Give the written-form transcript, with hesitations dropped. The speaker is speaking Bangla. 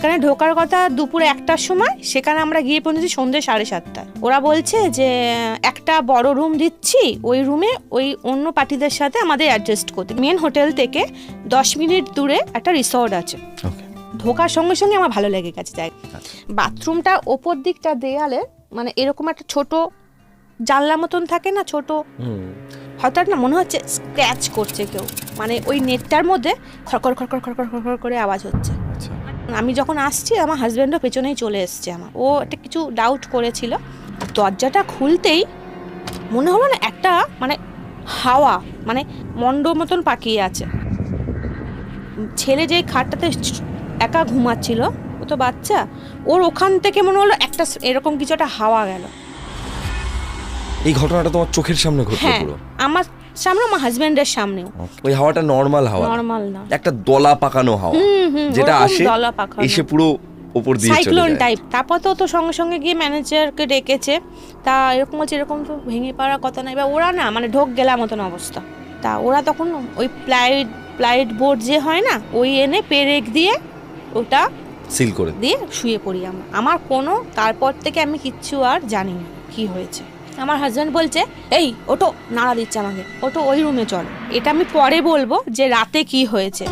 এখানে ঢোকার কথা দুপুর 1টার সময়, সেখানে আমরা গিয়ে পৌঁছেছি সন্ধ্যে 7:30। ওরা বলছে যে একটা বড় রুম দিচ্ছি, ওই রুমে ওই অন্য পার্টিদের সাথে আমাদের অ্যাডজাস্ট করতে। মেন হোটেল থেকে 10 মিনিট দূরে একটা রিসর্ট আছে। ঢোকার সঙ্গে সঙ্গে আমার ভালো লেগে গেছে জায়গা। বাথরুমটা ওপর দিকটা দেয়ালে মানে এরকম একটা ছোট জানলা মতন থাকে না, ছোট, হঠাৎ না মনে হচ্ছে স্ক্র্যাচ করছে কেউ, মানে ওই নেটটার মধ্যে খড়খড় খড়খড় খড়খড় খড়খড় করে আওয়াজ হচ্ছে। আমি যখন আসছি আমার হাজব্যান্ডও পেছনেই চলে এসছে আমার, ও একটা কিছু ডাউট করেছিল। দরজাটা খুলতেই মনে হলো না একটা মানে হাওয়া, মানে মন্ড মতন পাকিয়ে আছে। ছেলে যে খাটটাতে একা ঘুমাচ্ছিল, ও তো বাচ্চা, ওর ওখান থেকে মনে হলো একটা এরকম কিছু একটা হাওয়া গেল। এই ঘটনাটা তোমার চোখের সামনে ঘটলো পুরো? আমার সামনে, আমার হাজবেন্ডের সামনেও। ওই হাওয়াটা নরমাল হাওয়া? নরমাল না, একটা দলা পাকানো হাওয়া যেটা আসে এসে পুরো উপর দিয়ে চলে যায়, সাইক্লোন টাইপ। তারপর তো সঙ্গে সঙ্গে গিয়ে ম্যানেজারকে ডেকেছে, তা এরকম হচ্ছে, এরকম তো ভেঙে পড়ার কথা না। এবার ওরা না মানে ঢোক গেলার মতন অবস্থা। তা ওরা তখন ওই প্লাইড বোর্ড যে হয় না, ওই এনে পেরেক দিয়ে ওটা সিল করে দিয়ে শুয়ে পড়ি। আমার কোনো, তারপর থেকে আমি কিচ্ছু আর জানি না কি হয়েছে। আমার হাজব্যান্ড বলছে এই ওটো, নাড়া দিচ্ছে আমাকে, ওটো ওই রুমে চলো। এটা আমি পরে বলবো যে রাতে কি হয়েছে।